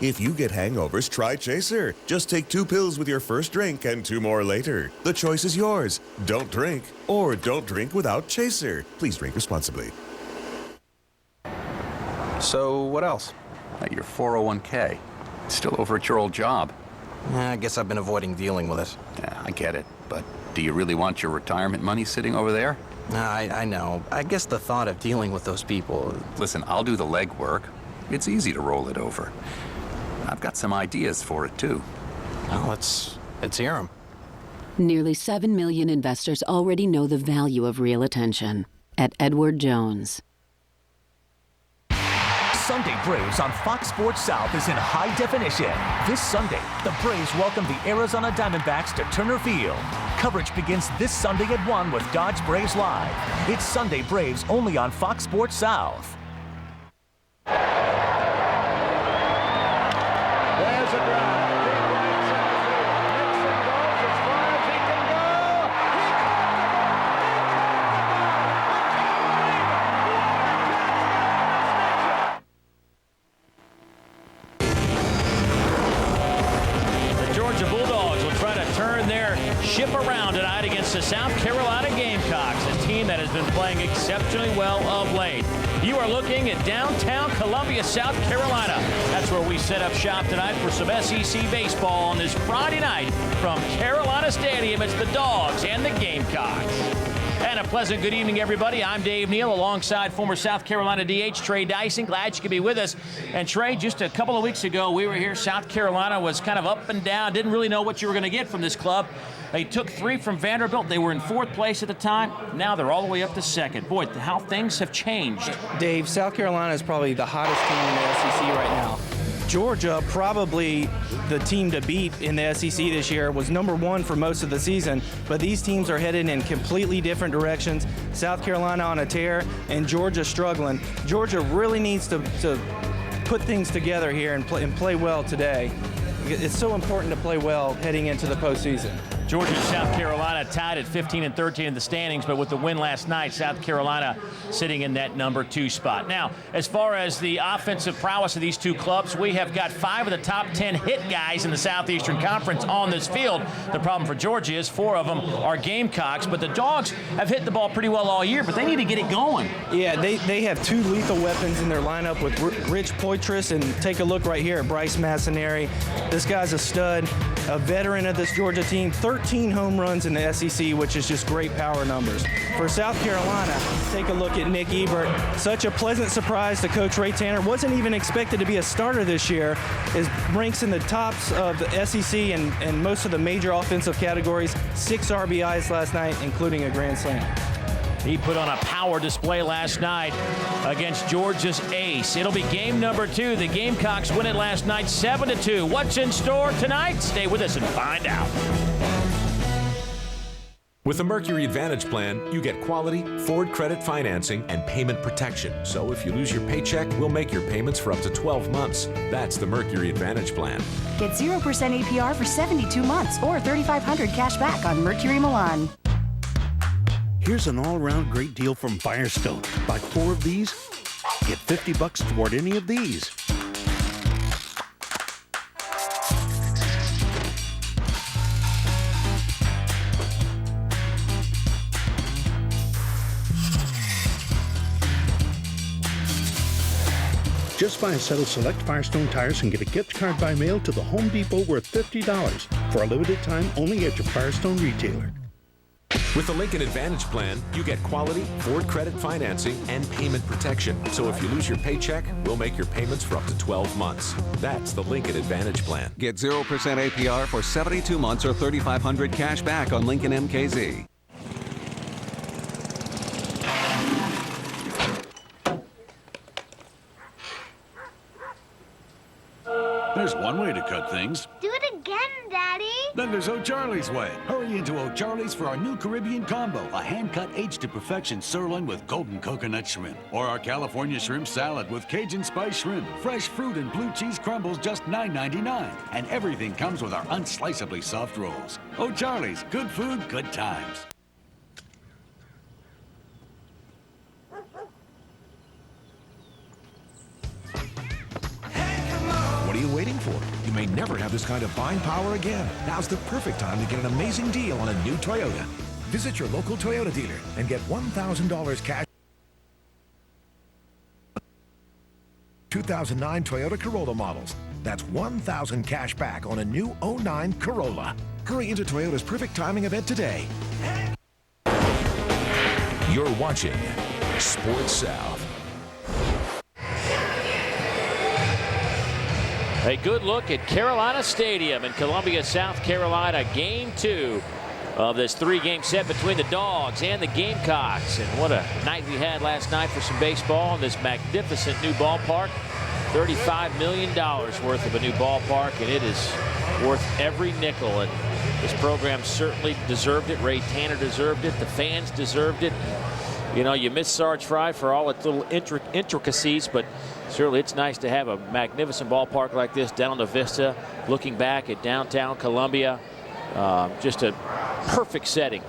If you get hangovers, try Chaser. Just take 2 pills with your first drink and 2 more later. The choice is yours. Don't drink or don't drink without Chaser. Please drink responsibly. So what else? Your 401k. Still over at your old job. I guess I've been avoiding dealing with it. Yeah, I get it. But do you really want your retirement money sitting over there? I know. I guess the thought of dealing with those people... Listen, I'll do the legwork. It's easy to roll it over. I've got some ideas for it, too. Well, let's hear them. Nearly 7 million investors already know the value of real attention. At Edward Jones. Sunday Braves on Fox Sports South is in high definition. This Sunday, the Braves welcome the Arizona Diamondbacks to Turner Field. Coverage begins this Sunday at 1 with Dodge Braves Live. It's Sunday Braves only on Fox Sports South. There's a drive. Big right center field. Nixon goes as far as he can go. The Georgia Bulldogs will try to turn their ship around tonight against the South Carolina Gamecocks, a team that has been playing exceptionally well of late. You are looking at downtown Columbia, South Carolina. That's where we set up shop tonight for some SEC baseball on this Friday night from Carolina Stadium. It's the Dogs and the Gamecocks. And a pleasant good evening, everybody. I'm Dave Neal alongside former South Carolina DH Trey Dyson. Glad you could be with us. And Trey, just a couple of weeks ago, we were here. South Carolina was kind of up and down. Didn't really know what you were going to get from this club. They took 3 from Vanderbilt. They were in 4th place at the time. Now they're all the way up to 2nd. Boy, how things have changed. Dave, South Carolina is probably the hottest team in the SEC right now. Georgia, probably the team to beat in the SEC this year, was number 1 for most of the season, but these teams are headed in completely different directions. South Carolina on a tear, and Georgia struggling. Georgia really needs to put things together here and play well today. It's so important to play well heading into the postseason. Georgia and South Carolina tied at 15 and 13 in the standings, but with the win last night, South Carolina sitting in that number 2 spot. Now, as far as the offensive prowess of these two clubs, we have got 5 of the top 10 hit guys in the Southeastern Conference on this field. The problem for Georgia is 4 of them are Gamecocks, but the Dogs have hit the ball pretty well all year, but they need to get it going. Yeah, they have 2 lethal weapons in their lineup with Rich Poitras, and take a look right here at Bryce Massineri. This guy's a stud, a veteran of this Georgia team. 13 home runs in the SEC, which is just great power numbers. For South Carolina, take a look at Nick Ebert. Such a pleasant surprise to Coach Ray Tanner. Wasn't even expected to be a starter this year. Ranks in the tops of the SEC and most of the major offensive categories. 6 RBIs last night, including a grand slam. He put on a power display last night against Georgia's ace. It'll be game number 2. The Gamecocks win it last night 7-2. What's in store tonight? Stay with us and find out. With the Mercury Advantage Plan, you get quality, Ford credit financing, and payment protection. So if you lose your paycheck, we'll make your payments for up to 12 months. That's the Mercury Advantage Plan. Get 0% APR for 72 months or $3,500 cash back on Mercury Milan. Here's an all-around great deal from Firestone. Buy 4 of these, get $50 toward any of these. Just buy a set of select Firestone tires and get a gift card by mail to the Home Depot worth $50 for a limited time only at your Firestone retailer. With the Lincoln Advantage Plan, you get quality, Ford credit financing, and payment protection. So if you lose your paycheck, we'll make your payments for up to 12 months. That's the Lincoln Advantage Plan. Get 0% APR for 72 months or $3,500 cash back on Lincoln MKZ. There's one way to cut things. Do it again, Daddy. Then there's O'Charlie's way. Hurry into O'Charlie's for our new Caribbean combo, a hand-cut aged to perfection sirloin with golden coconut shrimp. Or our California shrimp salad with Cajun spice shrimp, fresh fruit and blue cheese crumbles just $9.99. And everything comes with our unsliceably soft rolls. O'Charlie's, good food, good times. What are you waiting for. You may never have this kind of buying power again. Now's the perfect time to get an amazing deal on a new Toyota. Visit your local Toyota dealer and get $1,000 cash. 2009 Toyota Corolla models. That's $1,000 cash back on a new 09 Corolla. Hurry into Toyota's perfect timing event today. You're watching Sports South. A good look at Carolina Stadium in Columbia, South Carolina. Game 2 of this 3-game set between the Dogs and the Gamecocks. And what a night we had last night for some baseball in this magnificent new ballpark. $35 million worth of a new ballpark, and it is worth every nickel. And this program certainly deserved it. Ray Tanner deserved it. The fans deserved it. You know, you miss Sarge Fry for all its little intricacies, but certainly it's nice to have a magnificent ballpark like this down on the Vista, looking back at downtown Columbia. Just a perfect setting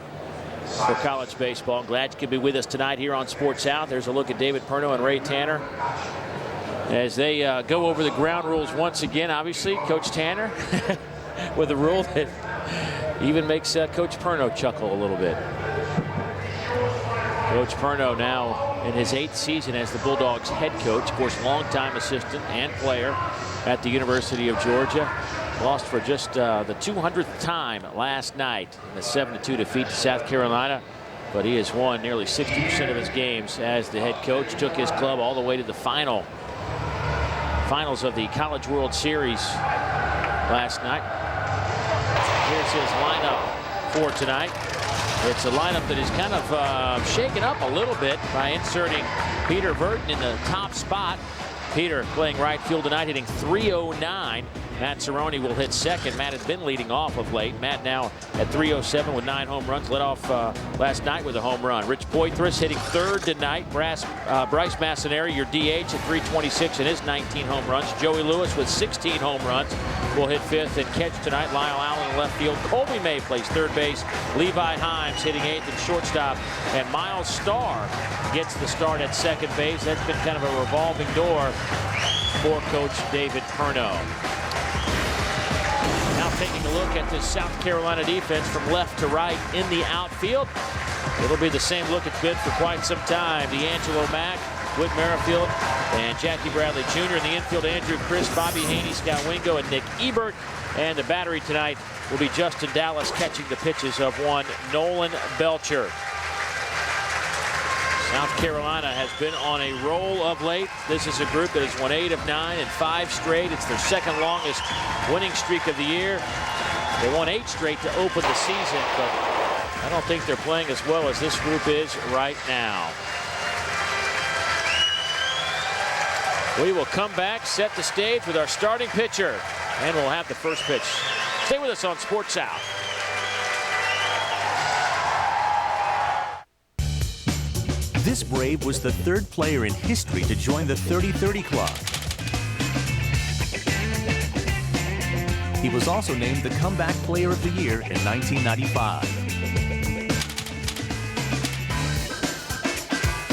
for college baseball. I'm glad you could be with us tonight here on Sports South. There's a look at David Perno and Ray Tanner as they go over the ground rules once again. Obviously, Coach Tanner with a rule that even makes Coach Perno chuckle a little bit. Coach Perno now in his 8th season as the Bulldogs head coach, of course, longtime assistant and player at the University of Georgia. Lost for just the 200th time last night in the 7-2 defeat to South Carolina. But he has won nearly 60% of his games as the head coach. Took his club all the way to the finals of the College World Series last night. Here's his lineup for tonight. It's a lineup that is kind of shaken up a little bit by inserting Peter Burton in the top spot. Peter playing right field tonight, hitting .309. Matt Cerrone will hit second. Matt has been leading off of late. Matt now at .307 with 9 home runs. Led off last night with a home run. Rich Poitras hitting third tonight. Bryce Massineri, your DH, at .326 in his 19 home runs. Joey Lewis with 16 home runs will hit fifth and catch tonight. Lyle Allen in left field. Colby May plays third base. Levi Himes hitting 8th and shortstop. And Miles Starr gets the start at second base. That's been kind of a revolving door for Coach David Perno. Now taking a look at this South Carolina defense from left to right in the outfield. It'll be the same look it's been for quite some time. D'Angelo Mack, Whit Merrifield, and Jackie Bradley Jr. In the infield, Andrew Chris, Bobby Haney, Scott Wingo, and Nick Ebert. And the battery tonight will be Justin Dallas catching the pitches of one Nolan Belcher. South Carolina has been on a roll of late. This is a group that has won 8 of 9 and 5 straight. It's their second longest winning streak of the year. They won 8 straight to open the season, but I don't think they're playing as well as this group is right now. We will come back, set the stage with our starting pitcher, and we'll have the first pitch. Stay with us on Sports South. This Brave was the 3rd player in history to join the 30-30 club. He was also named the Comeback Player of the Year in 1995.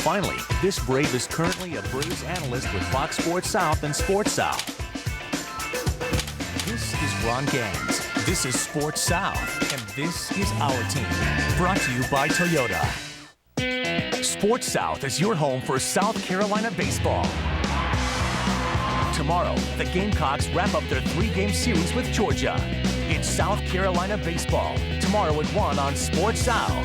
Finally, this Brave is currently a Braves analyst with Fox Sports South and Sports South. This is Ron Gans. This is Sports South, and this is our team. Brought to you by Toyota. Sports South is your home for South Carolina baseball. Tomorrow, the Gamecocks wrap up their 3-game series with Georgia. It's South Carolina baseball. Tomorrow at 1 on Sports South.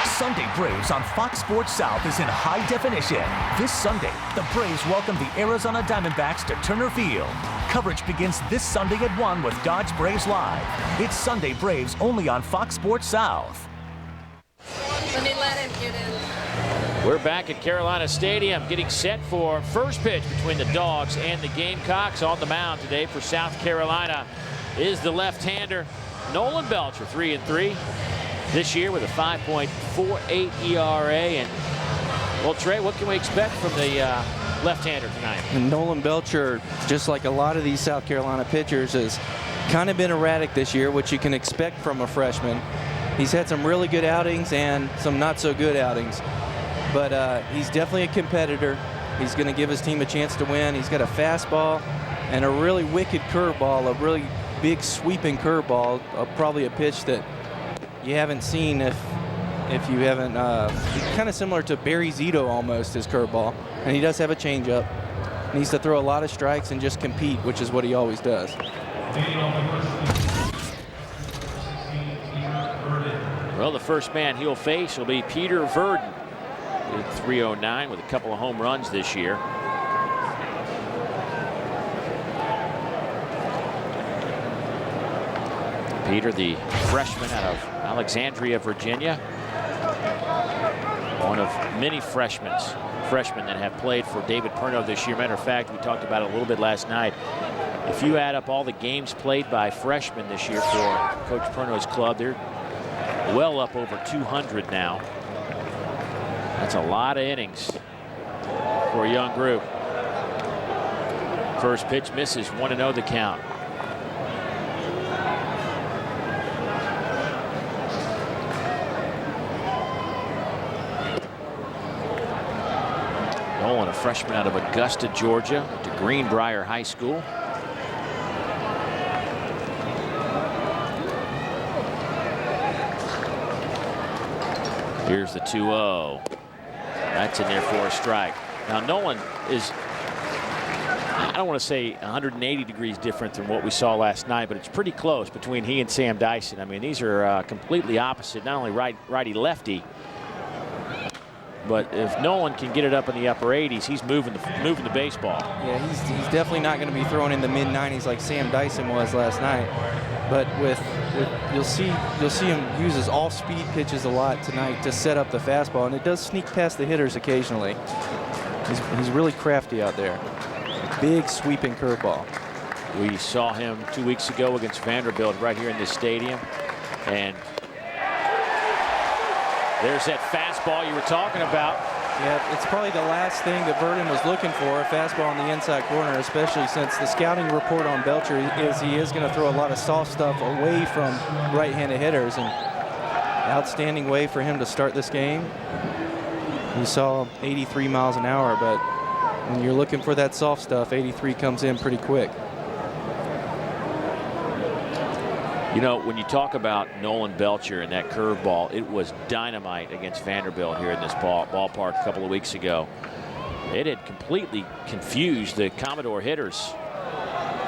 Sunday Braves on Fox Sports South is in high definition. This Sunday, the Braves welcome the Arizona Diamondbacks to Turner Field. Coverage begins this Sunday at 1 with Dodge Braves Live. It's Sunday Braves only on Fox Sports South. Let me let him get in. We're back at Carolina Stadium getting set for first pitch between the Dogs and the Gamecocks. On the mound today for South Carolina is the left-hander Nolan Belcher, 3-3 this year with a 5.48 ERA. And well, Trey, what can we expect from the left-hander tonight? And Nolan Belcher, just like a lot of these South Carolina pitchers, has kind of been erratic this year, which you can expect from a freshman. He's had some really good outings and some not so good outings, but he's definitely a competitor. He's going to give his team a chance to win. He's got a fastball and a really wicked curveball, a really big sweeping curveball, probably a pitch that you haven't seen if you haven't. Kind of similar to Barry Zito almost, his curveball, and he does have a changeup. Needs to throw a lot of strikes and just compete, which is what he always does. Well, the first man he'll face will be Peter Verdon, with 309 with a couple of home runs this year. Peter, the freshman out of Alexandria, Virginia. One of many freshmen that have played for David Perno this year. Matter of fact, we talked about it a little bit last night. If you add up all the games played by freshmen this year for Coach Perno's club, they're well up over 200 now. That's a lot of innings for a young group. First pitch misses, 1-0 the count. Nolan, a freshman out of Augusta, Georgia, to Greenbrier High School. Here's the 2-0. That's in there for a strike. Now Nolan is, I don't want to say 180 degrees different than what we saw last night, but it's pretty close between he and Sam Dyson. I mean, these are completely opposite, not only righty-lefty, but if Nolan can get it up in the upper 80s, he's moving the baseball. Yeah, he's definitely not going to be throwing in the mid-90s like Sam Dyson was last night. But you'll see him uses all-speed pitches a lot tonight to set up the fastball, and it does sneak past the hitters occasionally. He's really crafty out there. Big sweeping curveball. We saw him 2 weeks ago against Vanderbilt right here in this stadium, and there's that fastball you were talking about. Yeah, it's probably the last thing that Verdon was looking for, a fastball on the inside corner, especially since the scouting report on Belcher is he is going to throw a lot of soft stuff away from right-handed hitters, and outstanding way for him to start this game. You saw 83 miles an hour, but when you're looking for that soft stuff, 83 comes in pretty quick. You know, when you talk about Nolan Belcher and that curveball, it was dynamite against Vanderbilt here in this ballpark a couple of weeks ago. It had completely confused the Commodore hitters.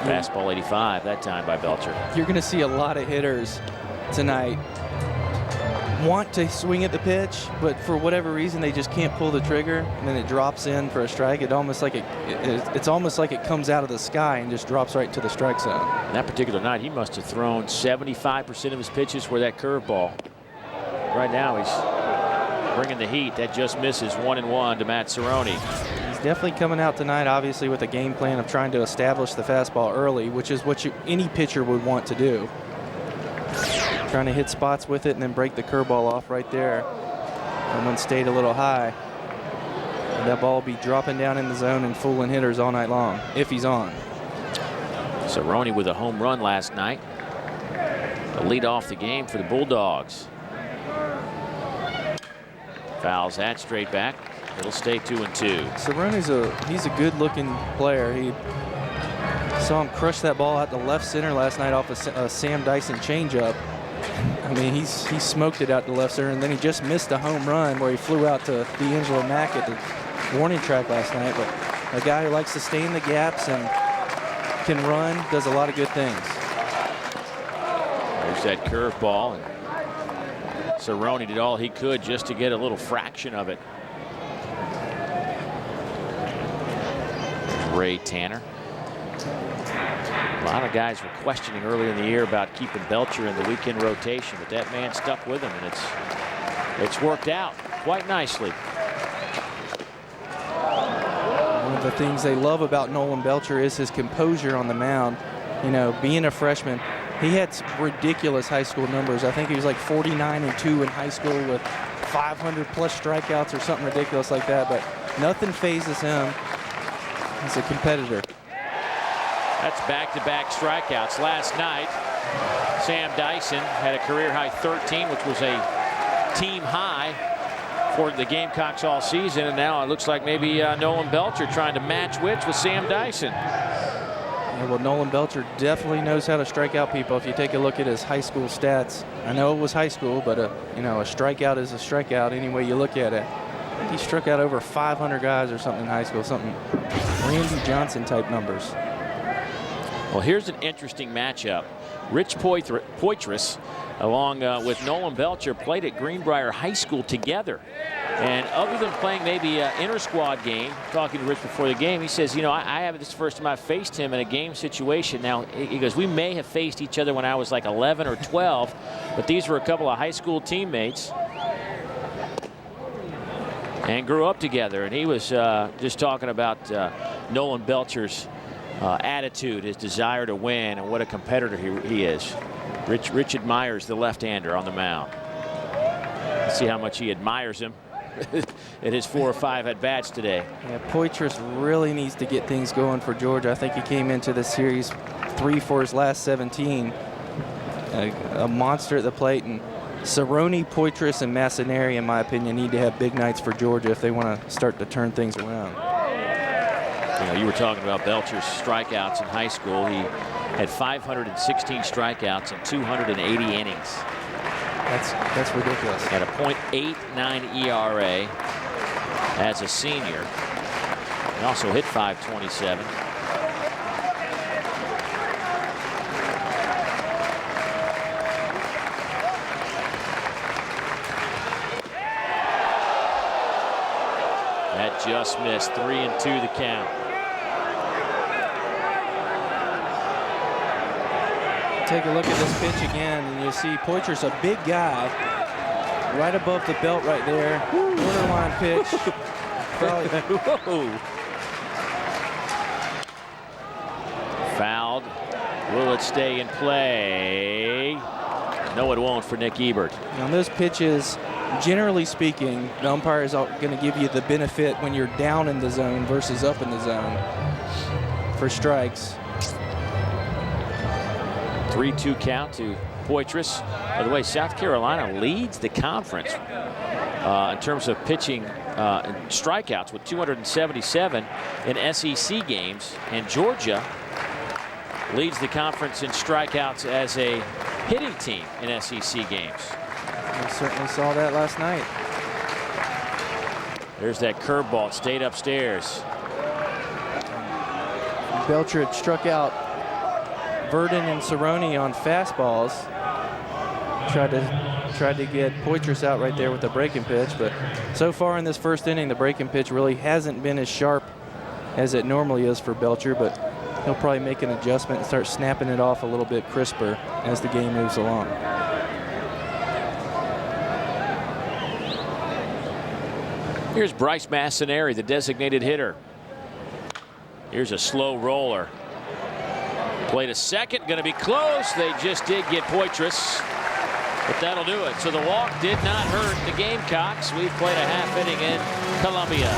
Fastball 85 that time by Belcher. You're going to see a lot of hitters tonight want to swing at the pitch, but for whatever reason they just can't pull the trigger, and then it drops in for a strike. It's almost like it comes out of the sky and just drops right to the strike zone. That particular night, he must have thrown 75% of his pitches were that curveball. Right now, he's bringing the heat. That just misses. 1-1 to Matt Cerrone. He's definitely coming out tonight, obviously, with a game plan of trying to establish the fastball early, which is what any pitcher would want to do. Trying to hit spots with it and then break the curveball off right there. And when stayed a little high, that ball will be dropping down in the zone and fooling hitters all night long, if he's on. Cerrone with a home run last night to lead off the game for the Bulldogs. Fouls that straight back. It'll stay 2-2. Cerrone's he's a good-looking player. He saw him crush that ball out to left center last night off a Sam Dyson changeup. I mean, he smoked it out to left center, and then he just missed a home run where he flew out to D'Angelo Mack at the warning track last night. But a guy who likes to stay in the gaps and can run, does a lot of good things. There's that curveball, and Cerrone did all he could just to get a little fraction of it. There's Ray Tanner. A lot of guys were questioning earlier in the year about keeping Belcher in the weekend rotation, but that man stuck with him, and it's worked out quite nicely. One of the things they love about Nolan Belcher is his composure on the mound. You know, being a freshman, he had ridiculous high school numbers. I think he was like 49-2 in high school with 500 plus strikeouts or something ridiculous like that, but nothing phases him. He's a competitor. That's back-to-back strikeouts. Last night, Sam Dyson had a career-high 13, which was a team high for the Gamecocks all season, and now it looks like maybe Nolan Belcher trying to match wits with Sam Dyson. Yeah, well, Nolan Belcher definitely knows how to strike out people. If you take a look at his high school stats, I know it was high school, but you know, a strikeout is a strikeout any way you look at it. I think he struck out over 500 guys or something in high school, something Randy Johnson type numbers. Well, here's an interesting matchup. Rich Poitras, along with Nolan Belcher, played at Greenbrier High School together. And other than playing maybe an inter-squad game, talking to Rich before the game, he says, you know, I have this first time I faced him in a game situation. Now, he goes, we may have faced each other when I was like 11 or 12, but these were a couple of high school teammates and grew up together. And he was just talking about Nolan Belcher's attitude, his desire to win, and what a competitor he is. Rich admires the left-hander on the mound. Let's see how much he admires him at his 4 or 5 at-bats today. Yeah, Poitras really needs to get things going for Georgia. I think he came into this series 3 for his last 17. A monster at the plate. And Cerrone, Poitras, and Massineri, in my opinion, need to have big nights for Georgia if they want to start to turn things around. You know, you were talking about Belcher's strikeouts in high school. He had 516 strikeouts in 280 innings. That's ridiculous. Had a .89 ERA as a senior. He also hit .527. That just missed. 3-2 the count. Take a look at this pitch again, and you'll see Poitras, a big guy, right above the belt right there. Borderline pitch. Whoa. Fouled. Will it stay in play? No, it won't for Nick Ebert. On those pitches, generally speaking, the umpire is going to give you the benefit when you're down in the zone versus up in the zone for strikes. 3-2 count to Poitras. By the way, South Carolina leads the conference in terms of pitching strikeouts with 277 in SEC games, and Georgia leads the conference in strikeouts as a hitting team in SEC games. We certainly saw that last night. There's that curveball. It stayed upstairs. Belcher had struck out Verdon and Cerrone on fastballs. Tried to get Poitras out right there with the breaking pitch, but so far in this first inning, the breaking pitch really hasn't been as sharp as it normally is for Belcher, but he'll probably make an adjustment and start snapping it off a little bit crisper as the game moves along. Here's Bryce Massineri, the designated hitter. Here's a slow roller. Played a second, going to be close. They just did get Poitras, but that'll do it. So the walk did not hurt the Gamecocks. We've played a half inning in Columbia.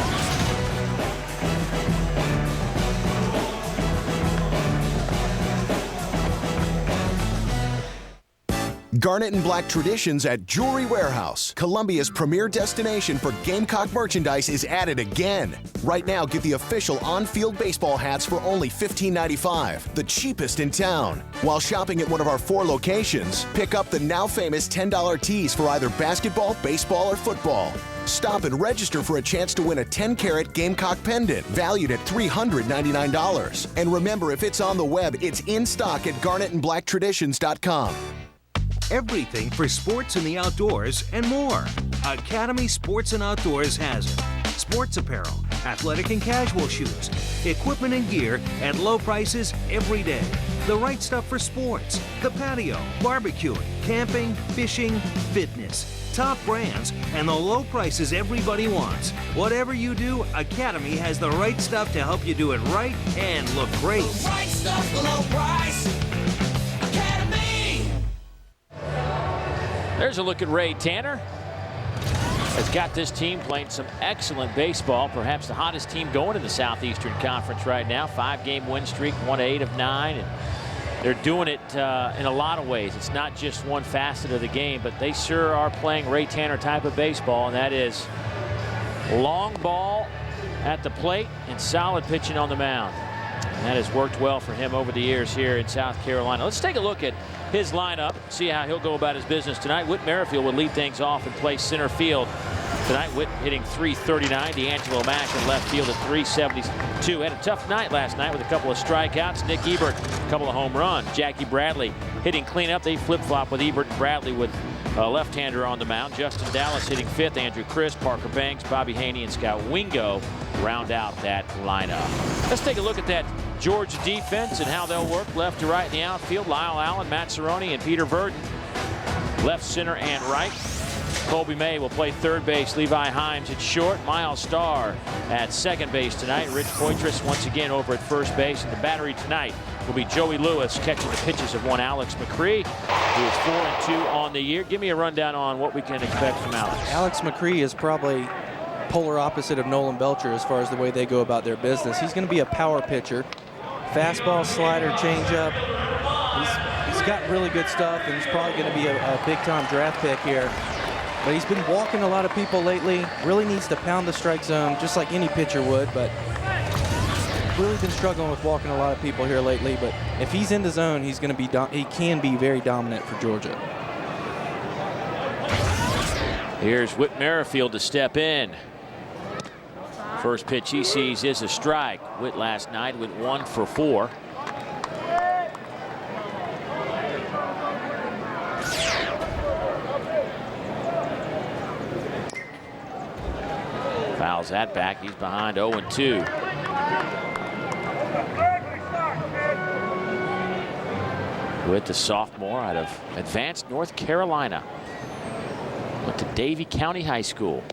Garnet and Black Traditions at Jewelry Warehouse, Columbia's premier destination for Gamecock merchandise, is at it again. Right now, get the official on-field baseball hats for only $15.95, the cheapest in town. While shopping at one of our 4 locations, pick up the now famous $10 tees for either basketball, baseball, or football. Stop and register for a chance to win a 10-carat Gamecock pendant valued at $399. And remember, if it's on the web, it's in stock at garnetandblacktraditions.com. Everything for sports and the outdoors and more. Academy Sports and Outdoors has it. Sports apparel, athletic and casual shoes, equipment and gear at low prices every day. The right stuff for sports, the patio, barbecuing, camping, fishing, fitness. Top brands and the low prices everybody wants. Whatever you do, Academy has the right stuff to help you do it right and look great. The right stuff, the low price. There's a look at Ray Tanner. Has got this team playing some excellent baseball, perhaps the hottest team going in the Southeastern Conference right now. 5-game win streak, 1-8 of 9, and they're doing it in a lot of ways. It's not just one facet of the game, but they sure are playing Ray Tanner type of baseball, and that is long ball at the plate and solid pitching on the mound. And that has worked well for him over the years here in South Carolina. Let's take a look at his lineup, see how he'll go about his business tonight. Whit Merrifield would lead things off and play center field tonight. Whit hitting .339. D'Angelo Mack in left field at .372. Had a tough night last night with a couple of strikeouts. Nick Ebert, a couple of home runs. Jackie Bradley hitting cleanup. They flip-flop with Ebert and Bradley with a left-hander on the mound. Justin Dallas hitting fifth. Andrew Crisp, Parker Banks, Bobby Haney, and Scott Wingo round out that lineup. Let's take a look at that Georgia defense and how they'll work left to right in the outfield. Lyle Allen, Matt Cerrone, and Peter Verdon left, center, and right. Colby May will play third base. Levi Himes at short. Miles Starr at second base tonight. Rich Poitras once again over at first base. And the battery tonight will be Joey Lewis catching the pitches of one Alex McCree, who is 4-2 on the year. Give me a rundown on what we can expect from Alex. Alex McCree is probably polar opposite of Nolan Belcher as far as the way they go about their business. He's going to be a power pitcher. Fastball, slider, changeup. He's got really good stuff, and he's probably going to be a big-time draft pick here. But he's been walking a lot of people lately. Really needs to pound the strike zone just like any pitcher would, but really been struggling with walking a lot of people here lately. But if he's in the zone, he's going to be he can be very dominant for Georgia. Here's Whit Merrifield to step in. First pitch he sees is a strike. Whit last night went 1 for 4. Fouls that back. He's behind 0-2. Whit, the sophomore out of Advanced North Carolina. Went to Davie County High School.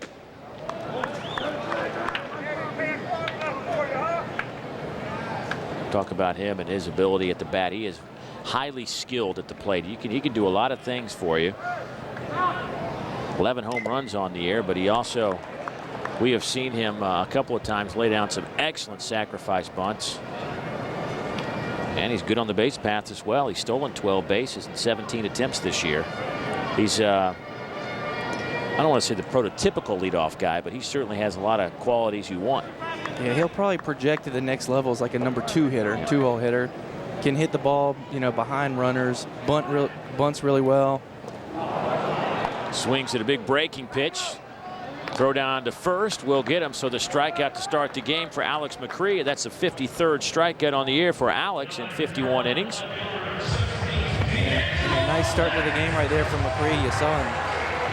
Talk about him and his ability at the bat. He is highly skilled at the plate. He can do a lot of things for you. 11 home runs on the year, but he also, we have seen him a couple of times lay down some excellent sacrifice bunts. And he's good on the base paths as well. He's stolen 12 bases in 17 attempts this year. He's I don't want to say the prototypical leadoff guy, but he certainly has a lot of qualities you want. Yeah, he'll probably project to the next level as like a number 2 hitter, 2-hole hitter. Can hit the ball, behind runners, bunts really well. Swings at a big breaking pitch. Throw down to first will get him, so the strikeout to start the game for Alex McCree. That's the 53rd strikeout on the year for Alex in 51 innings. And a nice start to the game right there from McCree. You saw him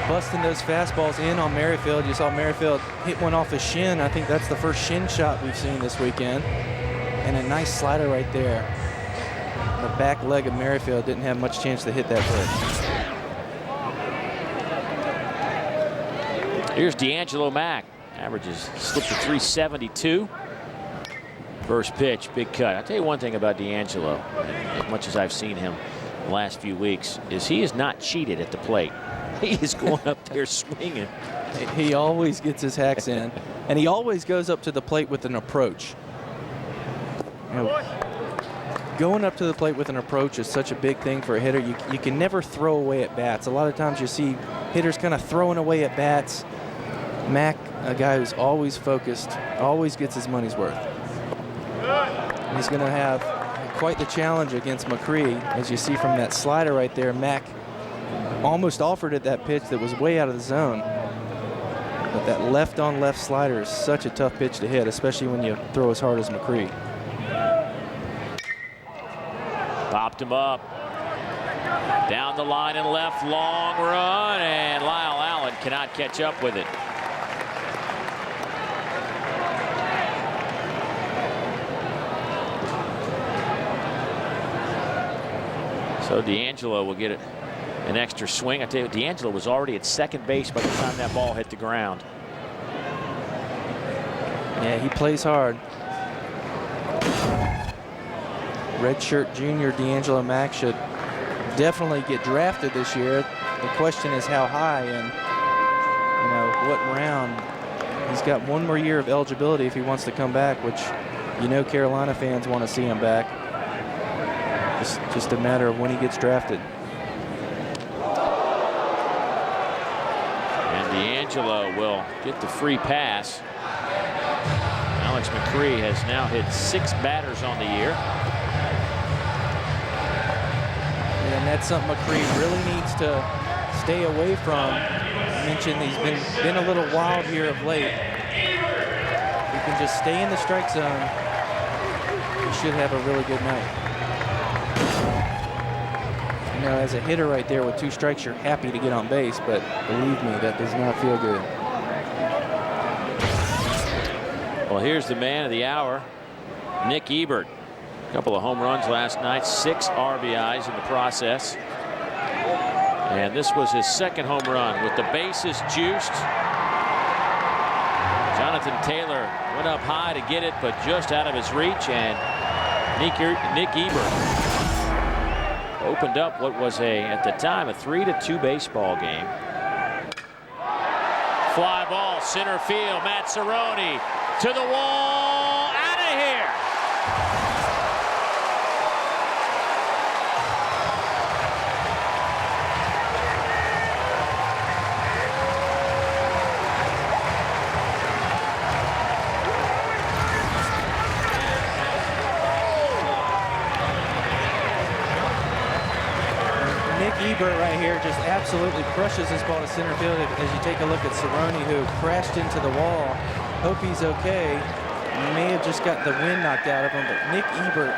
busting those fastballs in on Merrifield. You saw Merrifield hit one off his shin. I think that's the first shin shot we've seen this weekend. And a nice slider right there. The back leg of Merrifield didn't have much chance to hit that pitch. Here's D'Angelo Mack. Averages slipped to .372. First pitch, big cut. I'll tell you one thing about D'Angelo, as much as I've seen him the last few weeks, is he is not cheated at the plate. He is going up there swinging. He always gets his hacks in, and he always goes up to the plate with an approach. Going up to the plate with an approach is such a big thing for a hitter. You can never throw away at bats. A lot of times you see hitters kind of throwing away at bats. Mack, a guy who's always focused, always gets his money's worth. And he's going to have quite the challenge against McCree. As you see from that slider right there, Mack almost offered at that pitch that was way out of the zone. But that left-on-left slider is such a tough pitch to hit, especially when you throw as hard as McCree. Popped him up. Down the line and left, long run, and Lyle Allen cannot catch up with it. So D'Angelo will get an extra swing. I tell you, D'Angelo was already at second base by the time that ball hit the ground. Yeah, he plays hard. Redshirt junior D'Angelo Mack should definitely get drafted this year. The question is how high and what round. He's got one more year of eligibility if he wants to come back, which Carolina fans want to see him back. Just a matter of when he gets drafted. And D'Angelo will get the free pass. Alex McCree has now hit 6 batters on the year. And that's something McCree really needs to stay away from. I mentioned he's been a little wild here of late. He can just stay in the strike zone. He should have a really good night. You know, as a hitter right there with 2 strikes, you're happy to get on base, but believe me, that does not feel good. Well, here's the man of the hour, Nick Ebert. A couple of home runs last night, 6 RBIs in the process. And this was his 2nd home run with the bases juiced. Jonathan Taylor went up high to get it, but just out of his reach, and Nick Ebert opened up what was at the time, a 3-2 baseball game. Fly ball, center field, Matt Cerrone to the wall, out of here. Ebert right here just absolutely crushes his ball to center field. As you take a look at Cerrone, who crashed into the wall. Hope he's okay. May have just got the wind knocked out of him, but Nick Ebert,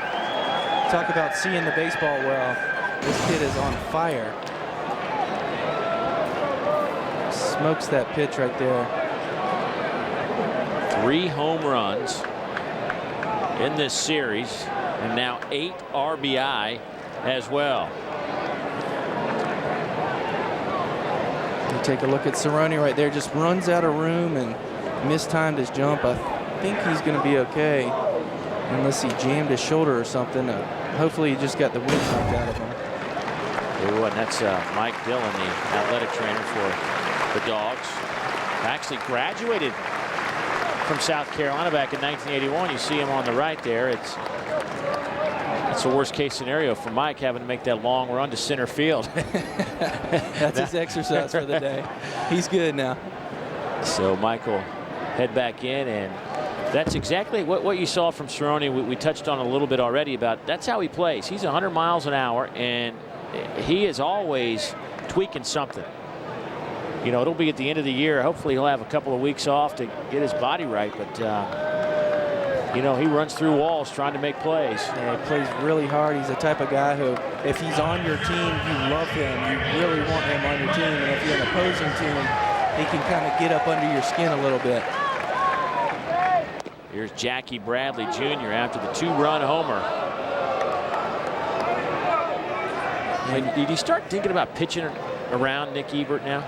talk about seeing the baseball well. This kid is on fire. Smokes that pitch right there. 3 home runs in this series, and now 8 RBI as well. Take a look at Cerrone right there, just runs out of room and mistimed his jump. I think he's going to be okay, unless he jammed his shoulder or something. Hopefully he just got the wind knocked out of him. And that's Mike Dillon, the athletic trainer for the Dogs. Actually graduated from South Carolina back in 1981. You see him on the right there. It's the worst case scenario for Mike, having to make that long run to center field. That's his exercise for the day. He's good now. So Mike will head back in, and that's exactly what you saw from Cerrone. We touched on a little bit already about that's how he plays. He's 100 miles an hour, and he is always tweaking something. You know, it'll be at the end of the year. Hopefully he'll have a couple of weeks off to get his body right, but you know, he runs through walls trying to make plays. Yeah, he plays really hard. He's the type of guy who, if he's on your team, you love him. You really want him on your team. And if you're an opposing team, he can kind of get up under your skin a little bit. Here's Jackie Bradley Jr. after the 2-run homer. And did you start thinking about pitching around Nick Ebert now?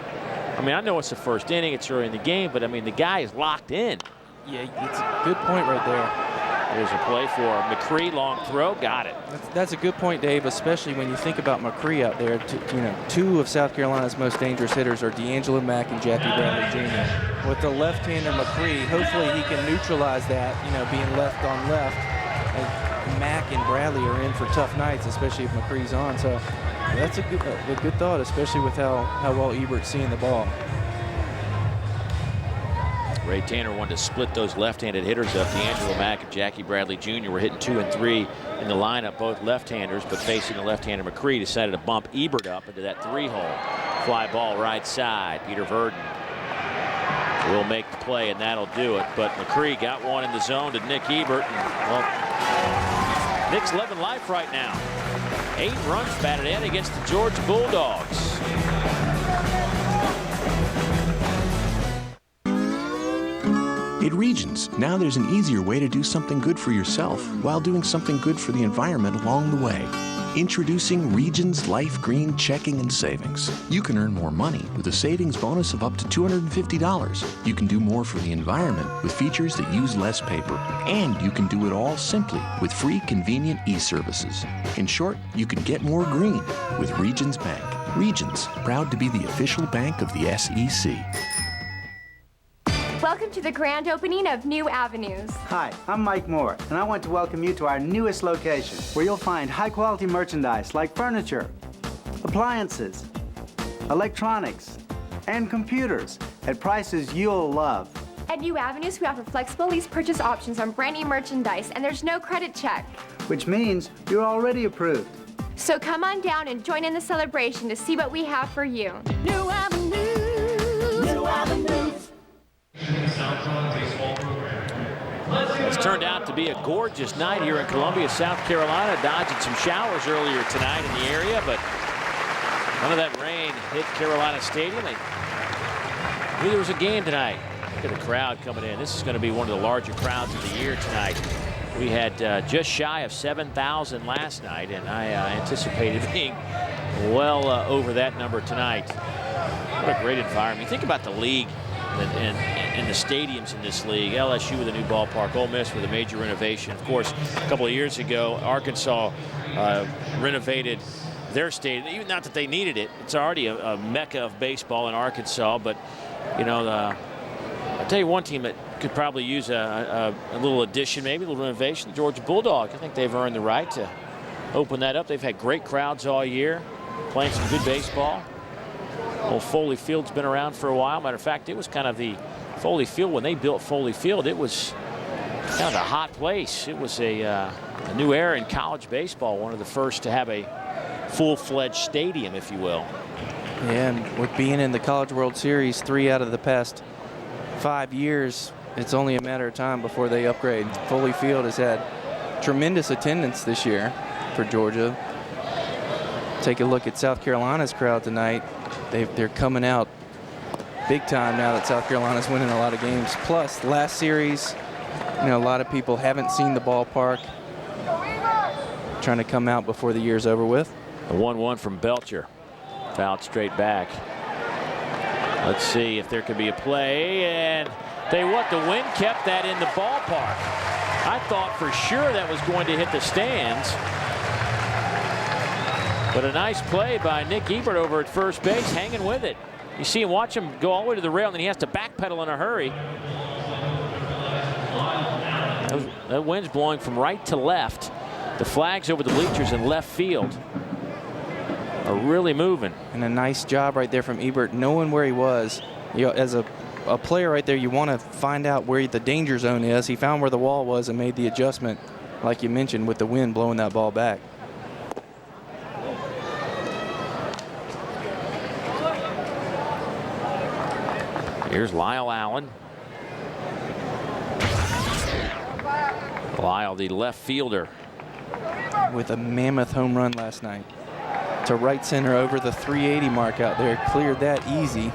I mean, I know it's the first inning, it's early in the game, but I mean, the guy is locked in. Yeah, it's a good point right there. There's a play for McCree, long throw, got it. That's a good point, Dave, especially when you think about McCree out there. You know, 2 of South Carolina's most dangerous hitters are D'Angelo Mack and Jackie Bradley Jr. With the left-hander McCree, hopefully he can neutralize that, you know, being left on left. And Mack and Bradley are in for tough nights, especially if McCree's on. So that's a good thought, especially with how well Ebert's seeing the ball. Ray Tanner wanted to split those left-handed hitters up. D'Angelo Mack and Jackie Bradley Jr. were hitting 2 and 3 in the lineup, both left-handers, but facing the left-hander McCree decided to bump Ebert up into that 3-hole. Fly ball right side. Peter Verdon will make the play, and that'll do it. But McCree got one in the zone to Nick Ebert. And, well, Nick's living life right now. 8 runs batted in against the Georgia Bulldogs. At Regions, now there's an easier way to do something good for yourself while doing something good for the environment along the way. Introducing Regions Life Green Checking and Savings. You can earn more money with a savings bonus of up to $250. You can do more for the environment with features that use less paper. And you can do it all simply with free, convenient e-services. In short, you can get more green with Regions Bank. Regions, proud to be the official bank of the SEC. Welcome to the grand opening of New Avenues. Hi, I'm Mike Moore, and I want to welcome you to our newest location, where you'll find high-quality merchandise like furniture, appliances, electronics, and computers at prices you'll love. At New Avenues, we offer flexible lease purchase options on brand new merchandise, and there's no credit check. Which means you're already approved. So come on down and join in the celebration to see what we have for you. New Avenues. New Avenues. It's turned out to be a gorgeous night here in Columbia, South Carolina, dodging some showers earlier tonight in the area, but none of that rain hit Carolina Stadium. They knew there was a game tonight. Look at the crowd coming in. This is going to be one of the larger crowds of the year tonight. We had just shy of 7,000 last night, and I anticipated being well over that number tonight. What a great environment. You think about the league and the stadiums in this league. LSU with a new ballpark, Ole Miss with a major renovation. Of course, a couple of years ago, Arkansas renovated their stadium. Even not that they needed it. It's already a mecca of baseball in Arkansas, but you know, I'll tell you one team that could probably use a little addition, maybe a little renovation, the Georgia Bulldogs. I think they've earned the right to open that up. They've had great crowds all year, playing some good baseball. Well, Foley Field's been around for a while. Matter of fact, it was kind of the Foley Field, when they built Foley Field, it was kind of a hot place. It was a new era in college baseball, one of the first to have a full-fledged stadium, if you will. Yeah, and with being in the College World Series 3 out of the past 5 years, it's only a matter of time before they upgrade. Foley Field has had tremendous attendance this year for Georgia. Take a look at South Carolina's crowd tonight. They're coming out big time now that South Carolina's winning a lot of games. Plus, last series, you know, a lot of people haven't seen the ballpark, trying to come out before the year's over with. The 1-1 from Belcher. Fouled straight back. Let's see if there could be a play, and tell you what, the wind kept that in the ballpark. I thought for sure that was going to hit the stands. But a nice play by Nick Ebert over at first base, hanging with it. You see him, watch him go all the way to the rail, and then he has to backpedal in a hurry. That wind's blowing from right to left. The flags over the bleachers in left field are really moving. And a nice job right there from Ebert, knowing where he was. You know, as a player right there, you want to find out where the danger zone is. He found where the wall was and made the adjustment, like you mentioned, with the wind blowing that ball back. Here's Lyle Allen. Lyle, the left fielder, with a mammoth home run last night to right center over the 380 mark out there. Cleared that easy.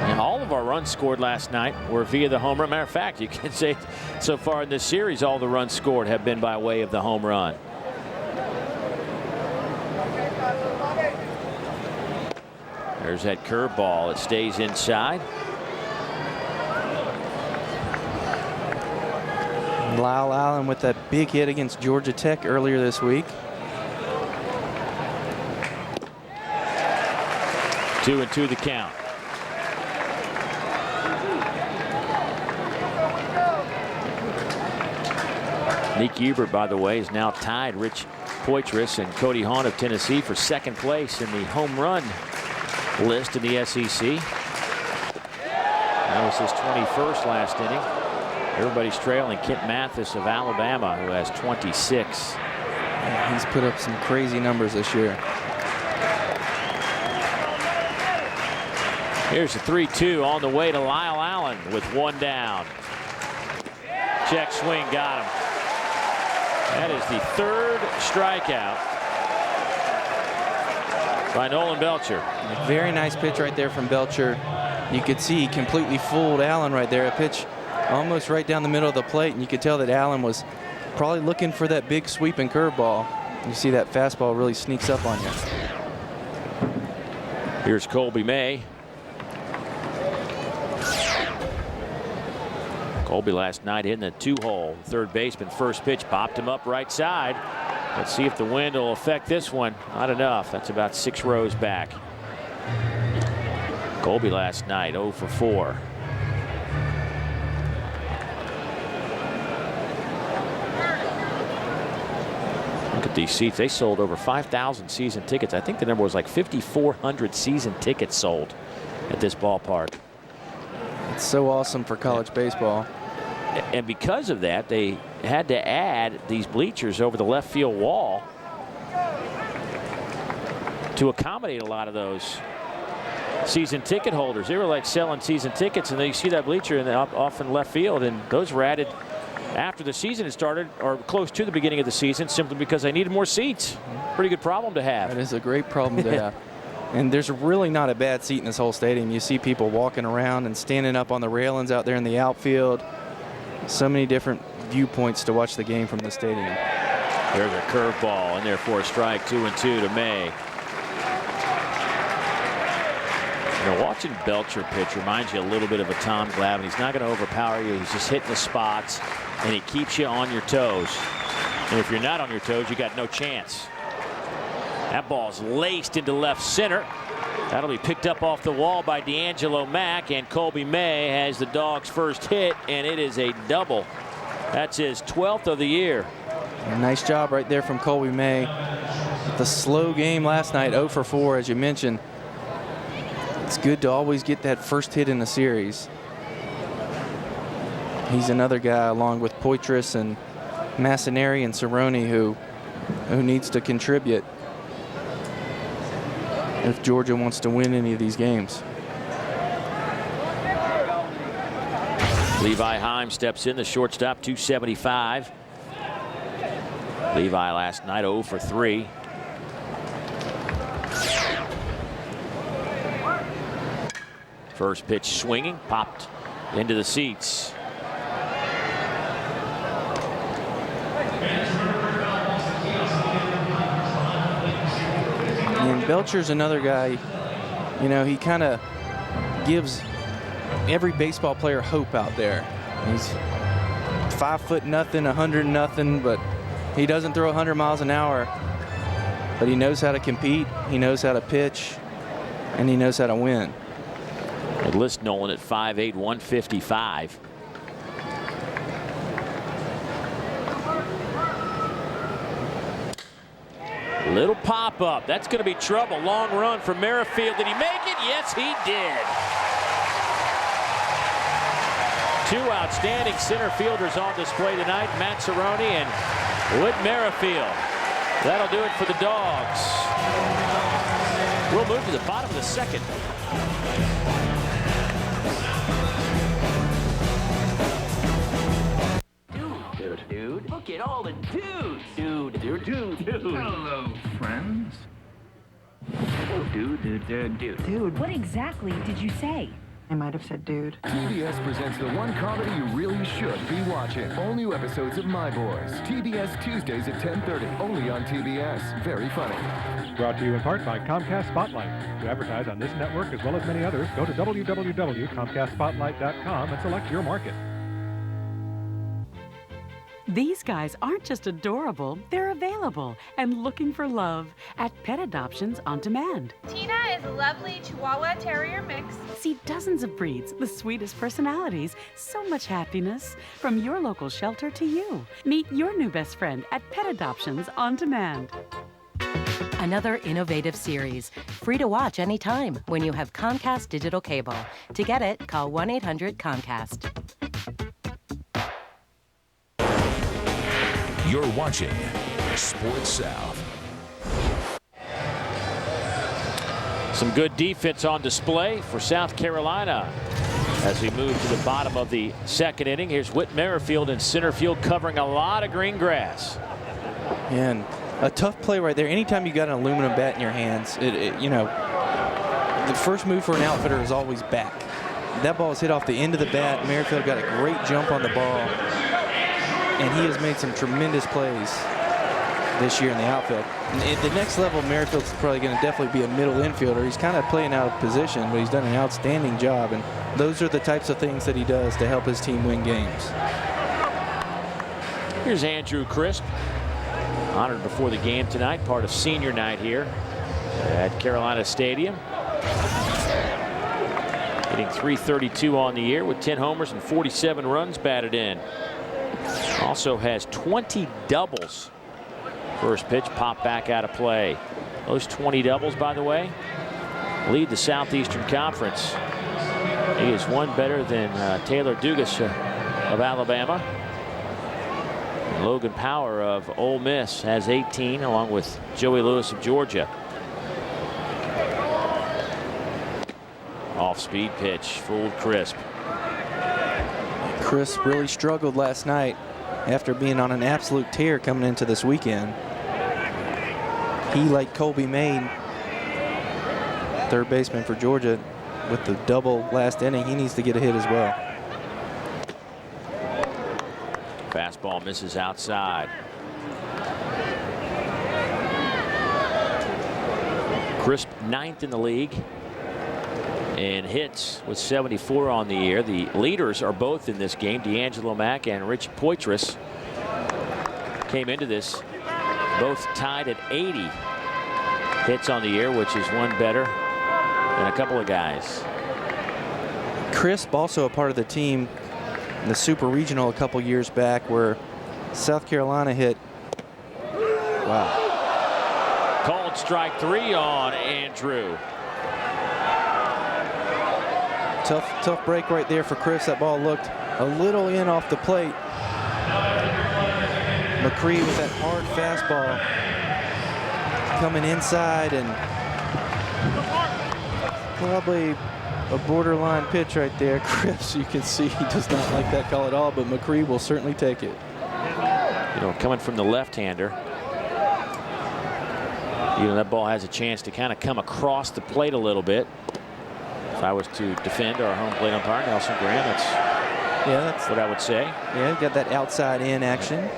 And all of our runs scored last night were via the home run. Matter of fact, you can say so far in this series, all the runs scored have been by way of the home run. There's that curveball. It stays inside. Lyle Allen with that big hit against Georgia Tech earlier this week. 2-2 the count. Nick Ebert, by the way, is now tied Rich Poitras and Cody Hahn of Tennessee for second place in the home run list in the SEC. That was his 21st last inning. Everybody's trailing Kent Mathis of Alabama, who has 26. Yeah, he's put up some crazy numbers this year. Here's a 3-2 on the way to Lyle Allen with one down. Check swing, got him. That is the third strikeout by Nolan Belcher. A very nice pitch right there from Belcher. You could see he completely fooled Allen right there. A pitch almost right down the middle of the plate, and you could tell that Allen was probably looking for that big sweeping curveball. You see that fastball really sneaks up on you. Here's Colby May. Colby last night hitting the 2-hole. Third baseman, first pitch, popped him up right side. Let's see if the wind will affect this one. Not enough. That's about 6 rows back. Colby last night 0 for 4. Look at these seats. They sold over 5,000 season tickets. I think the number was like 5,400 season tickets sold at this ballpark. It's so awesome for college baseball. And because of that, they had to add these bleachers over the left field wall to accommodate a lot of those season ticket holders. They were like selling season tickets, and they see that bleacher in the off in left field, and those were added after the season had started, or close to the beginning of the season, simply because they needed more seats. Pretty good problem to have. That is a great problem to have. And there's really not a bad seat in this whole stadium. You see people walking around and standing up on the railings out there in the outfield. So many different viewpoints to watch the game from the stadium. There's a curveball in there for a strike. 2-2 to May. You know, watching Belcher pitch reminds you a little bit of a Tom Glavine. He's not going to overpower you. He's just hitting the spots, and he keeps you on your toes. And if you're not on your toes, you got no chance. That ball's laced into left center. That'll be picked up off the wall by D'Angelo Mack, and Colby May has the Dogs' first hit, and it is a double. That's his 12th of the year. A nice job right there from Colby May. The slow game last night, 0 for 4, as you mentioned. It's good to always get that first hit in the series. He's another guy, along with Poitras and Massineri and Cerrone, who needs to contribute if Georgia wants to win any of these games. Levi Heim steps in, the shortstop, 275. Levi last night 0 for 3. First pitch swinging, popped into the seats. And Belcher's another guy, you know, he kind of gives every baseball player hope out there. He's 5'0", 100 but he doesn't throw 100 miles an hour. But he knows how to compete, he knows how to pitch, and he knows how to win. They list Nolan at 5'8", 155. Little pop up. That's going to be trouble. Long run for Merrifield. Did he make it? Yes, he did. Two outstanding center fielders on display tonight, Matt Cerrone and Whit Merrifield. That'll do it for the Dogs. We'll move to the bottom of the second. Dude, look at all the dudes. Dude. Hello, friends. Dude, what exactly did you say? I might have said dude. TBS presents the one comedy you really should be watching. All new episodes of My Boys. TBS Tuesdays at 10:30. Only on TBS. Very funny. Brought to you in part by Comcast Spotlight. To advertise on this network as well as many others, go to www.comcastspotlight.com and select your market. These guys aren't just adorable, they're available and looking for love at Pet Adoptions on Demand. Tina is a lovely Chihuahua Terrier mix. See dozens of breeds, the sweetest personalities, so much happiness. From your local shelter to you. Meet your new best friend at Pet Adoptions on Demand. Another innovative series, free to watch anytime when you have Comcast Digital Cable. To get it, call 1-800-COMCAST. You're watching Sports South. Some good defense on display for South Carolina as we move to the bottom of the second inning. Here's Whit Merrifield in center field covering a lot of green grass. And a tough play right there. Anytime you got an aluminum bat in your hands, you know, the first move for an outfitter is always back. That ball is hit off the end of the bat. Merrifield got a great jump on the ball. And he has made some tremendous plays this year in the outfield. And at the next level, Merrifield's probably going to definitely be a middle infielder. He's kind of playing out of position, but he's done an outstanding job. And those are the types of things that he does to help his team win games. Here's Andrew Crisp, honored before the game tonight, part of senior night here at Carolina Stadium. Hitting .332 on the year with 10 homers and 47 runs batted in. Also has 20 doubles. First pitch popped back out of play. Those 20 doubles, by the way, lead the Southeastern Conference He is one better than Taylor Dugas of Alabama. And Logan Power of Ole Miss has 18, along with Joey Lewis of Georgia. Off-speed pitch, fooled Crisp. Crisp really struggled last night after being on an absolute tear coming into this weekend. He, like Colby Maine, third baseman for Georgia, with the double last inning, he needs to get a hit as well. Fastball misses outside. Crisp 9th in the league in hits with 74 on the year. The leaders are both in this game. D'Angelo Mack and Rich Poitras came into this both tied at 80 hits on the year, which is one better than a couple of guys. Crisp also a part of the team in the Super Regional a couple years back where South Carolina hit. Wow. Called strike 3 on Andrew. Tough break right there for Crisp. That ball looked a little in off the plate. McCree with that hard fastball coming inside, and probably a borderline pitch right there. Crisp, you can see he does not like that call at all, but McCree will certainly take it. You know, coming from the left-hander, you know, that ball has a chance to kind of come across the plate a little bit. If I was to defend our home plate umpire, Nelson Graham, that's what I would say. Yeah, got that outside in action.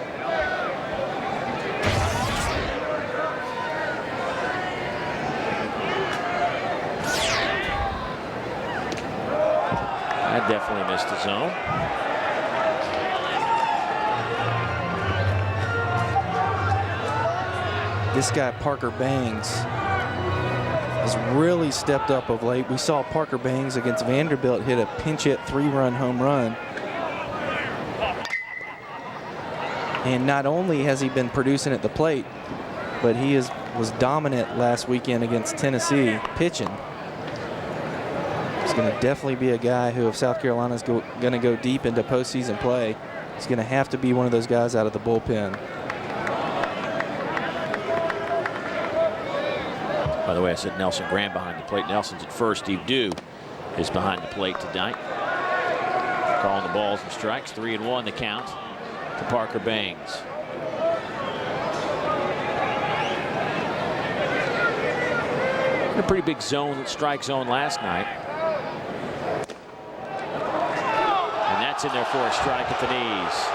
That definitely missed the zone. This guy, Parker Bangs, has really stepped up of late. We saw Parker Bangs against Vanderbilt hit a pinch hit 3-run home run. And not only has he been producing at the plate, but he was dominant last weekend against Tennessee pitching. He's going to definitely be a guy who, if South Carolina's going to go deep into postseason play, he's going to have to be one of those guys out of the bullpen. By the way, I said Nelson Graham behind the plate. Nelson's at first. Steve Dew is behind the plate tonight. Calling the balls and strikes. 3-1 the count to Parker Bangs. A pretty big zone, strike zone last night. And that's in there for a strike at the knees.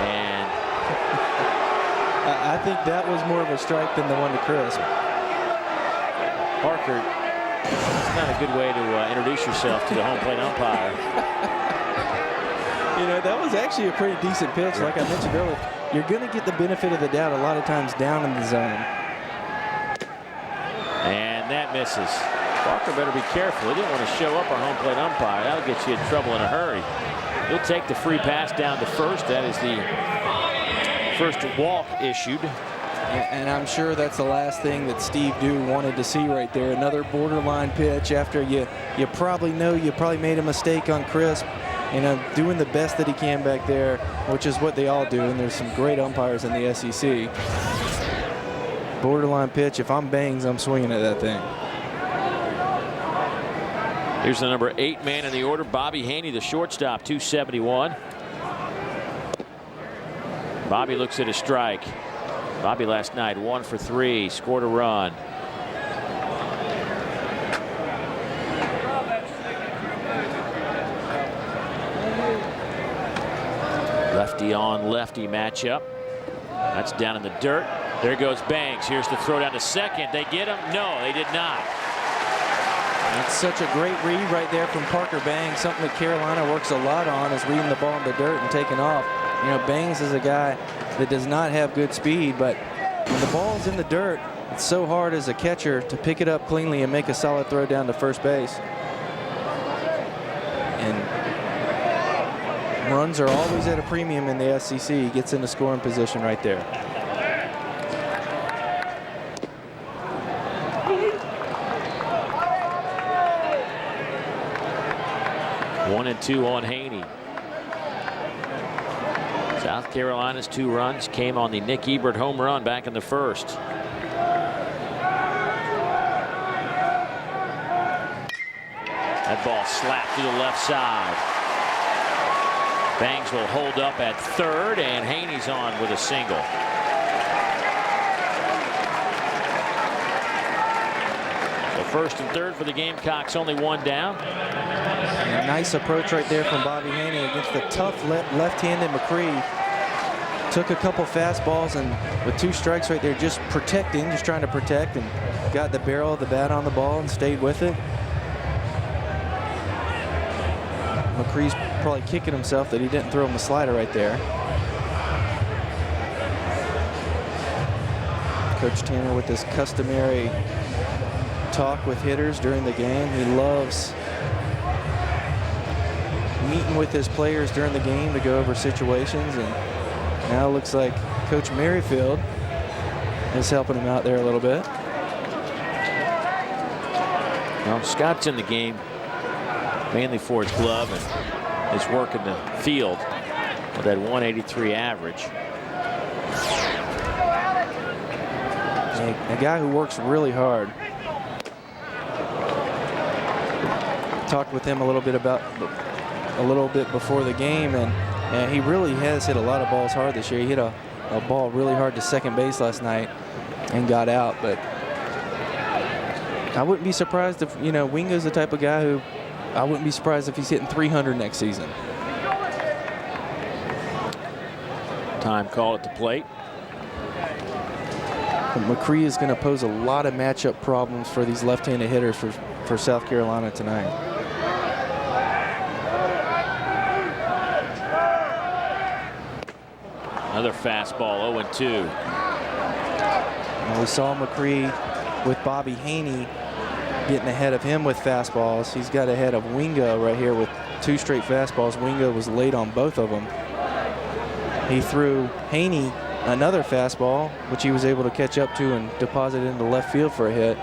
And I think that was more of a strike than the one to Crisp. Parker, it's not a good way to introduce yourself to the home plate umpire. You know, that was actually a pretty decent pitch. Like I mentioned earlier, you're going to get the benefit of the doubt a lot of times down in the zone. And that misses. Parker better be careful. He didn't want to show up our home plate umpire. That'll get you in trouble in a hurry. He'll take the free pass down to first. That is the first walk issued. And I'm sure that's the last thing that Steve Dew wanted to see right there. Another borderline pitch after you probably know you probably made a mistake on Crisp. You know, doing the best that he can back there, which is what they all do. And there's some great umpires in the SEC. Borderline pitch. If I'm Bangs, I'm swinging at that thing. Here's the number 8 man in the order, Bobby Haney, the shortstop, 271. Bobby looks at a strike. Bobby last night 1 for 3, scored a run. Lefty on lefty matchup. That's down in the dirt. There goes Bangs. Here's the throw down to second. They get him? No, they did not. That's such a great read right there from Parker Bangs. Something that Carolina works a lot on is reading the ball in the dirt and taking off. You know, Bangs is a guy that does not have good speed, but when the ball's in the dirt, it's so hard as a catcher to pick it up cleanly and make a solid throw down to first base. And runs are always at a premium in the SEC. He gets into scoring position right there. 1-2 on Haney. South Carolina's 2 runs came on the Nick Ebert home run back in the first. That ball slapped to the left side. Bangs will hold up at third, and Haney's on with a single. So first and third for the Gamecocks, only 1 down. And a nice approach right there from Bobby Haney against the tough left-handed McCree. Took a couple fastballs, and with 2 strikes right there, just protecting, just trying to protect, and got the barrel of the bat on the ball and stayed with it. McCree's probably kicking himself that he didn't throw him the slider right there. Coach Tanner with his customary talk with hitters during the game. He loves meeting with his players during the game to go over situations, and now it looks like Coach Merrifield is helping him out there a little bit. Well, Scott's in the game mainly for his glove and his work in the field with that 183 average. A guy who works really hard. Talked with him a little bit before the game, and he really has hit a lot of balls hard this year. He hit a ball really hard to second base last night and got out, but I wouldn't be surprised if, you know, Wingo's the type of guy who I wouldn't be surprised if he's hitting 300 next season. Time call at the plate. And McCree is going to pose a lot of matchup problems for these left-handed hitters for South Carolina tonight. Another fastball, 0-2. And we saw McCree with Bobby Haney getting ahead of him with fastballs. He's got ahead of Wingo right here with 2 straight fastballs. Wingo was late on both of them. He threw Haney another fastball, which he was able to catch up to and deposit into left field for a hit.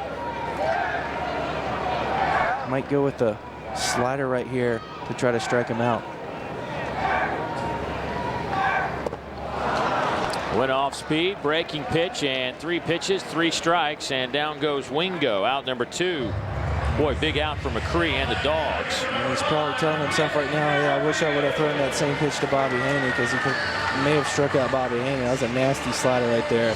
Might go with the slider right here to try to strike him out. Went off speed, breaking pitch, and 3 pitches, 3 strikes, and down goes Wingo, out number 2. Boy, big out for McCree and the Dogs. And he's probably telling himself right now, yeah, I wish I would have thrown that same pitch to Bobby Haney, because he may have struck out Bobby Haney. That was a nasty slider right there.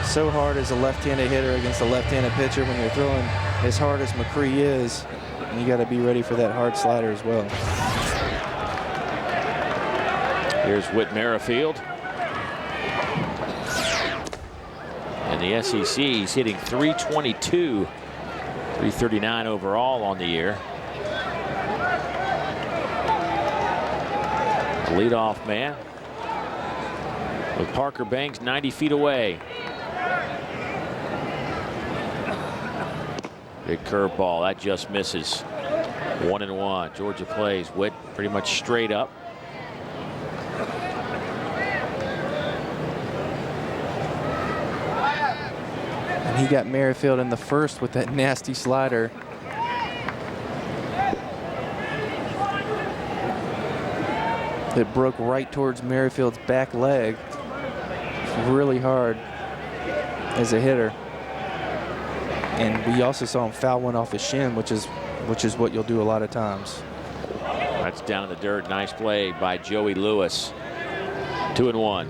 So hard as a left-handed hitter against a left-handed pitcher when you're throwing as hard as McCree is, and you got to be ready for that hard slider as well. Here's Whit Merrifield. In the SEC, he's hitting .322, 339 overall on the year. The leadoff man with Parker Banks 90 feet away. Big curveball, that just misses. 1-1. Georgia plays Whit pretty much straight up. He got Merrifield in the first with that nasty slider. It broke right towards Merrifield's back leg. Really hard as a hitter. And we also saw him foul one off his shin, which is what you'll do a lot of times. That's down in the dirt. Nice play by Joey Lewis. 2-1.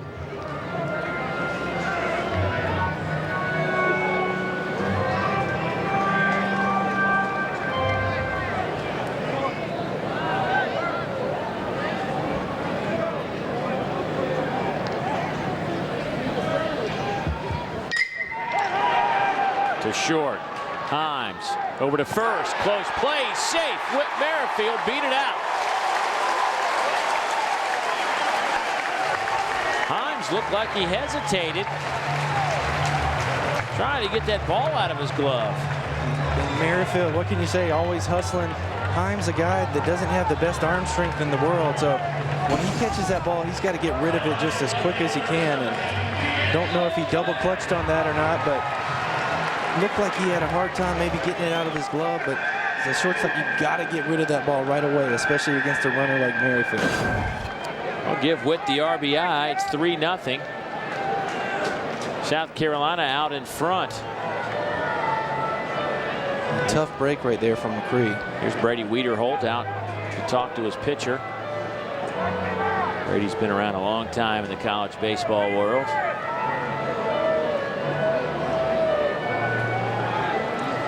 Short. Himes over to first. Close play. Safe. Whit Merrifield beat it out. Himes looked like he hesitated, trying to get that ball out of his glove. And Merrifield, what can you say? Always hustling. Himes, a guy that doesn't have the best arm strength in the world, so when he catches that ball, he's got to get rid of it just as quick as he can. And don't know if he double clutched on that or not, but looked like he had a hard time maybe getting it out of his glove, but As a shortstop, you got to get rid of that ball right away, especially against a runner like Merrifield. I'll give Witt the RBI. It's 3-0. South Carolina out in front. A tough break right there from McCree. Here's Brady Wiederholt out to talk to his pitcher. Brady's been around a long time in the college baseball world.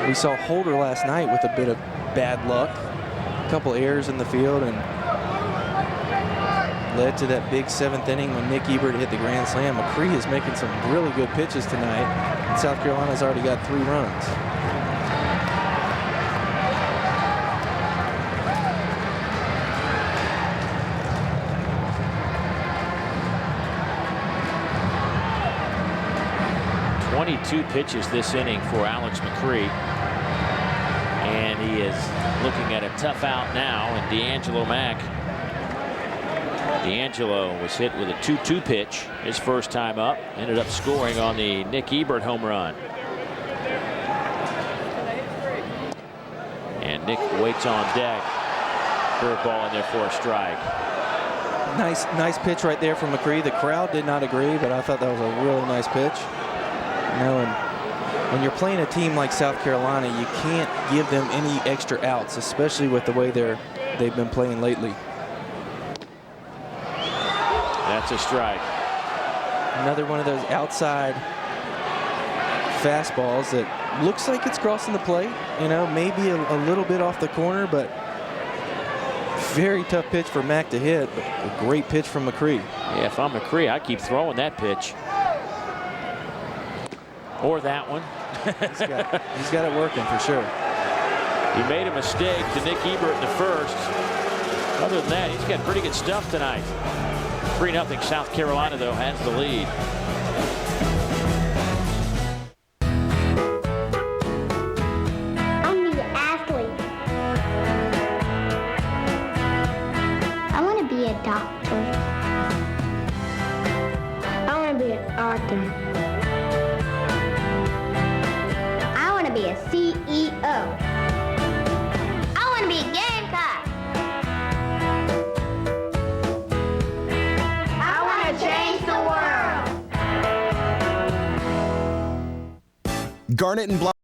We saw Holder last night with a bit of bad luck. A couple errors in the field and led to that big 7th inning when Nick Ebert hit the grand slam. McCree is making some really good pitches tonight, and South Carolina's already got 3 runs. Two pitches this inning for Alex McCree, and he is looking at a tough out now. And D'Angelo Mack. D'Angelo was hit with a 2-2 pitch his first time up, ended up scoring on the Nick Ebert home run. And Nick waits on deck. Curveball in there for a strike. Nice pitch right there from McCree. The crowd did not agree, but I thought that was a really nice pitch. You know, and when you're playing a team like South Carolina, you can't give them any extra outs, especially with the way they've been playing lately. That's a strike. Another one of those outside fastballs that looks like it's crossing the plate. You know, maybe a little bit off the corner, but very tough pitch for Mack to hit, but a great pitch from McCree. Yeah, if I'm McCree, I keep throwing that pitch. Or that one. he's got it working for sure. He made a mistake to Nick Ebert in the first. Other than that, he's got pretty good stuff tonight. 3-0 South Carolina, though, has the lead. I want to be an athlete. I want to be a doctor. I want to be an author. Be a CEO. I want to be a Gamecock. I want to change the world. Garnet and Blount.